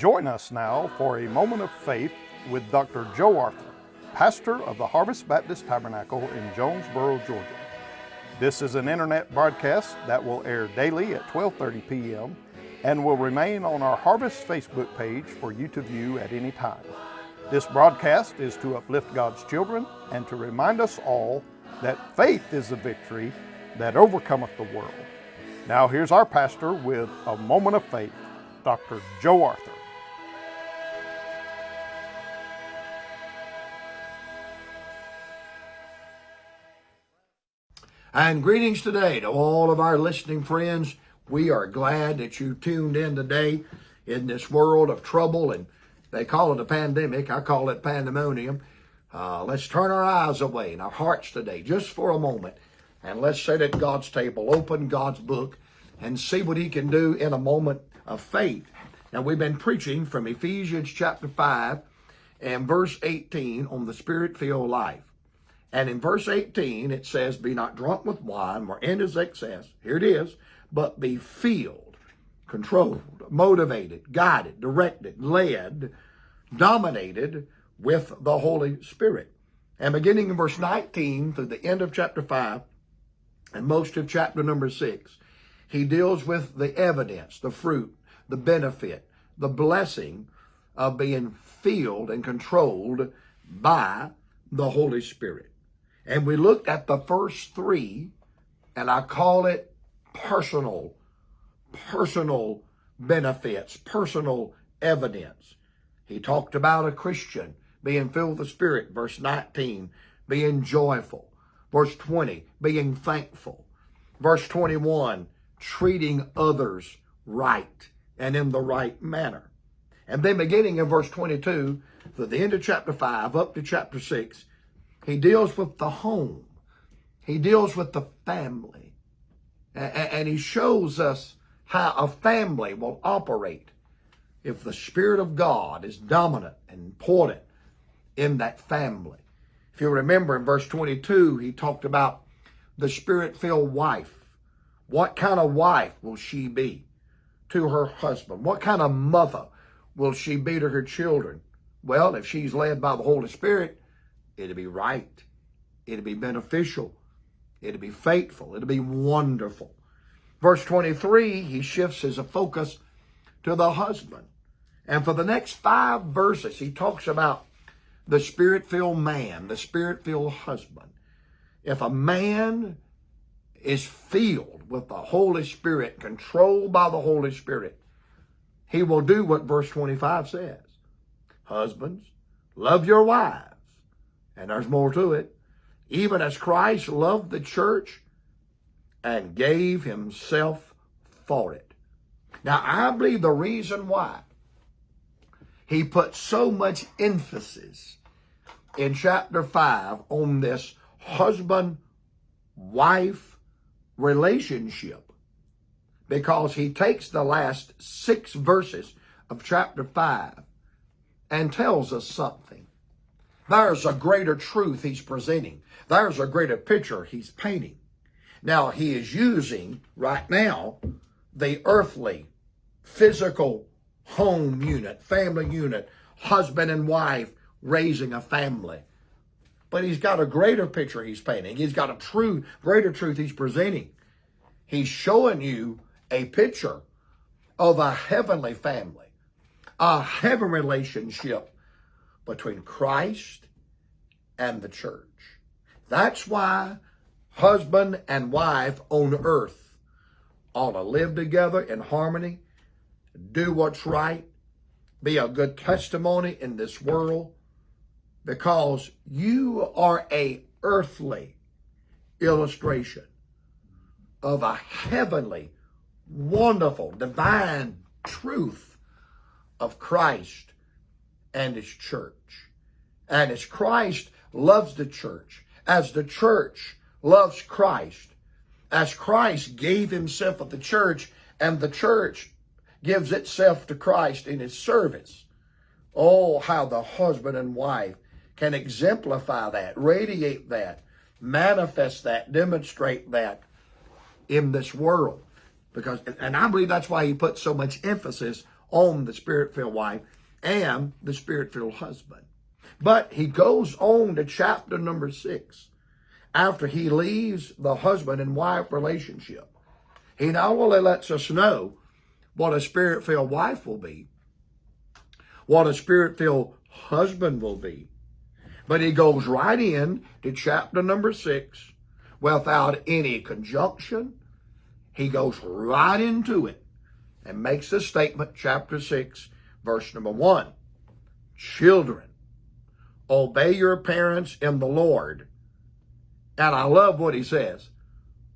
Join us now for a moment of faith with Dr. Joe Arthur, pastor of the Harvest Baptist Tabernacle in Jonesboro, Georgia. This is an internet broadcast that will air daily at 12:30 p.m. and will remain on our Harvest Facebook page for you to view at any time. This broadcast is to uplift God's children and to remind us all that faith is the victory that overcometh the world. Now here's our pastor with a moment of faith, Dr. Joe Arthur. And greetings today to all of our listening friends. We are glad that you tuned in today in this world of trouble, and they call it a pandemic. I call it pandemonium. Let's turn our eyes away and our hearts today just for a moment, and let's sit at God's table, open God's book, and see what He can do in a moment of faith. Now, we've been preaching from Ephesians chapter 5 and verse 18 on the Spirit-filled life. And in verse 18, it says, "Be not drunk with wine, wherein is excess." Here it is. "But be filled," controlled, motivated, guided, directed, led, dominated with the Holy Spirit. And beginning in verse 19 through the end of chapter 5 and most of chapter number 6, he deals with the evidence, the fruit, the benefit, the blessing of being filled and controlled by the Holy Spirit. And we looked at the first three, and I call it personal benefits, personal evidence. He talked about a Christian being filled with the Spirit, verse 19, being joyful. Verse 20, being thankful. Verse 21, treating others right and in the right manner. And then beginning in verse 22, to the end of chapter 5, up to chapter 6, he deals with the home. He deals with the family. And he shows us how a family will operate if the Spirit of God is dominant and important in that family. If you remember in verse 22, he talked about the Spirit-filled wife. What kind of wife will she be to her husband? What kind of mother will she be to her children? Well, if she's led by the Holy Spirit, it'll be right. It'll be beneficial. It'll be faithful. It'll be wonderful. Verse 23, he shifts his focus to the husband. And for the next 5 verses, he talks about the Spirit-filled man, the Spirit-filled husband. If a man is filled with the Holy Spirit, controlled by the Holy Spirit, he will do what verse 25 says. Husbands, love your wives. And there's more to it. Even as Christ loved the church and gave himself for it. Now, I believe the reason why he put so much emphasis in chapter 5 on this husband-wife relationship, because he takes the last 6 verses of chapter 5 and tells us something. There's a greater truth he's presenting. There's a greater picture he's painting. Now, he is using right now the earthly, physical home unit, family unit, husband and wife raising a family. But he's got a greater picture he's painting. He's got a greater truth he's presenting. He's showing you a picture of a heavenly family, a heaven relationship between Christ and the church. That's why husband and wife on earth ought to live together in harmony, do what's right, be a good testimony in this world, because you are a earthly illustration of a heavenly, wonderful, divine truth of Christ and his church. And as Christ loves the church, as the church loves Christ, as Christ gave himself for the church, and the church gives itself to Christ in his service, oh, how the husband and wife can exemplify that, radiate that, manifest that, demonstrate that in this world. And I believe that's why he put so much emphasis on the Spirit-filled wife and the Spirit-filled husband. But he goes on to chapter number 6. After he leaves the husband and wife relationship, he not only lets us know what a Spirit-filled wife will be, what a Spirit-filled husband will be, but he goes right in to chapter number 6 without any conjunction. He goes right into it and makes this statement, chapter 6, verse number 1. Children, obey your parents in the Lord. And I love what he says,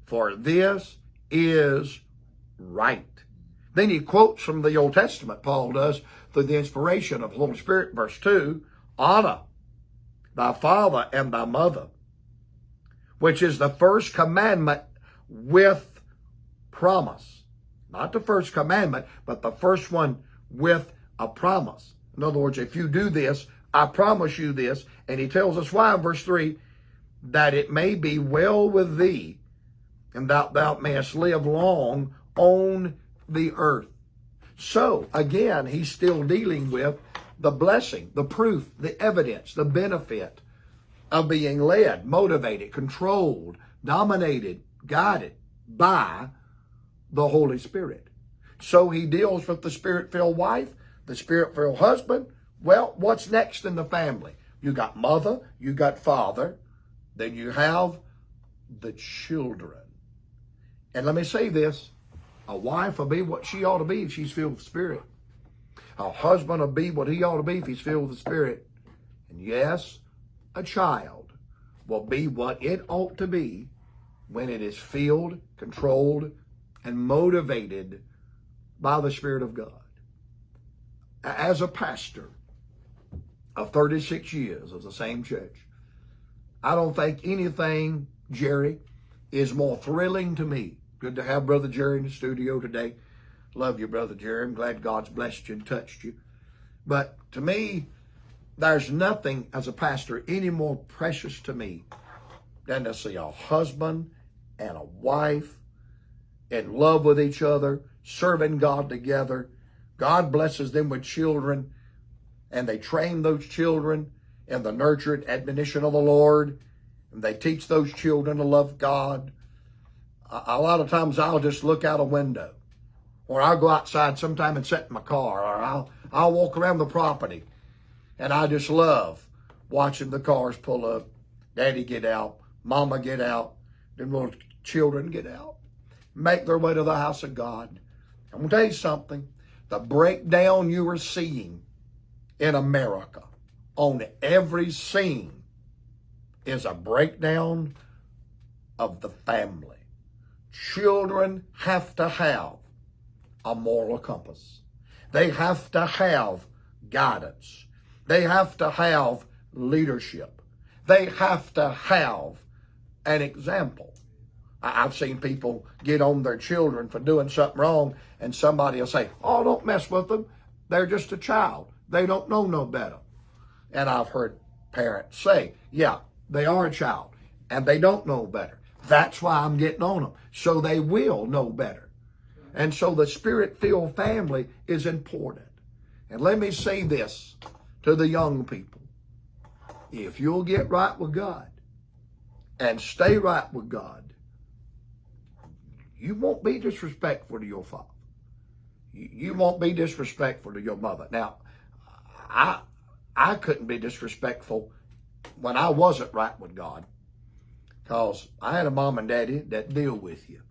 for this is right. Then he quotes from the Old Testament, Paul does, through the inspiration of the Holy Spirit, verse 2, honor thy father and thy mother, which is the first commandment with promise. Not the first commandment, but the first one with a promise. In other words, if you do this, I promise you this. And he tells us why in verse 3, that it may be well with thee, and that thou mayest live long on the earth. So, again, he's still dealing with the blessing, the proof, the evidence, the benefit of being led, motivated, controlled, dominated, guided by the Holy Spirit. So he deals with the Spirit-filled wife, the Spirit-filled husband. Well, what's next in the family? You got mother, you got father, then you have the children. And let me say this, a wife will be what she ought to be if she's filled with the Spirit. A husband will be what he ought to be if he's filled with the Spirit. And yes, a child will be what it ought to be when it is filled, controlled, and motivated by the Spirit of God. As a pastor of 36 years of the same church, I don't think anything, Jerry, is more thrilling to me. Good to have Brother Jerry in the studio today. Love you, Brother Jerry. I'm glad God's blessed you and touched you. But to me, there's nothing as a pastor any more precious to me than to see a husband and a wife in love with each other, serving God together. God blesses them with children, and they train those children in the nurture and admonition of the Lord, and they teach those children to love God. A lot of times I'll just look out a window, or I'll go outside sometime and sit in my car, or I'll walk around the property, and I just love watching the cars pull up, Daddy get out, Mama get out, them little children get out, make their way to the house of God. I'm going to tell you something, the breakdown you are seeing in America on every scene is a breakdown of the family. Children have to have a moral compass. They have to have guidance. They have to have leadership. They have to have an example. I've seen people get on their children for doing something wrong, and somebody will say, oh, don't mess with them. They're just a child. They don't know no better. And I've heard parents say, yeah, they are a child, and they don't know better. That's why I'm getting on them, so they will know better. And so the Spirit-filled family is important. And let me say this to the young people. If you'll get right with God and stay right with God, you won't be disrespectful to your father. You won't be disrespectful to your mother. Now, I couldn't be disrespectful when I wasn't right with God, because I had a mom and daddy that deal with you.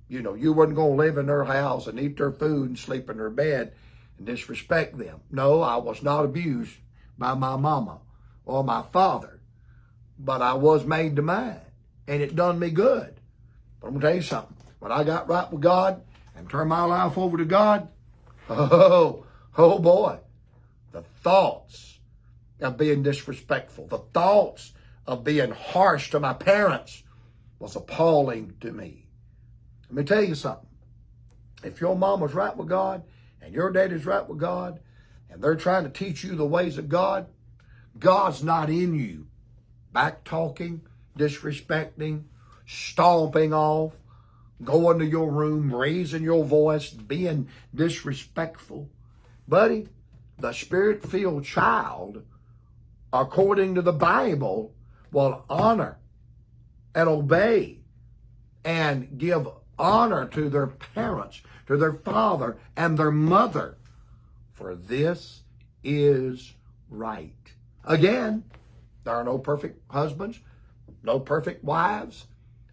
You wasn't going to live in their house and eat their food and sleep in their bed and disrespect them. No, I was not abused by my mama or my father, but I was made to mine, and it done me good. But I'm going to tell you something. When I got right with God and turned my life over to God, oh boy, the thoughts of being disrespectful, the thoughts of being harsh to my parents was appalling to me. Let me tell you something. If your mama's right with God and your daddy's right with God and they're trying to teach you the ways of God, God's not in you back talking, disrespecting, stomping off, going to your room, raising your voice, being disrespectful. Buddy, the Spirit-filled child, according to the Bible, will honor and obey and give honor to their parents, to their father and their mother. For this is right. Again, there are no perfect husbands, no perfect wives.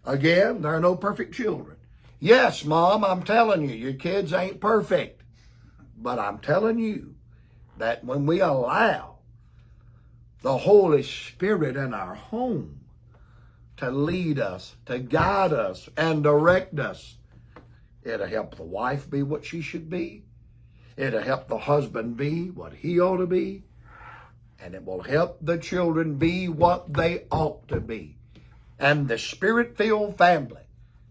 Again, there are no perfect children. Yes, Mom, I'm telling you, your kids ain't perfect. But I'm telling you that when we allow the Holy Spirit in our home to lead us, to guide us, and direct us, it'll help the wife be what she should be. It'll help the husband be what he ought to be. And it will help the children be what they ought to be. And the Spirit-filled family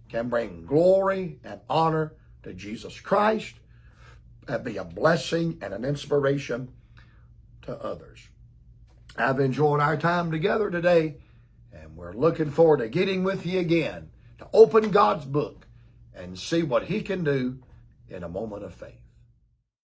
can bring glory and honor to Jesus Christ and be a blessing and an inspiration to others. I've enjoyed our time together today, and we're looking forward to getting with you again to open God's book and see what He can do in a moment of faith.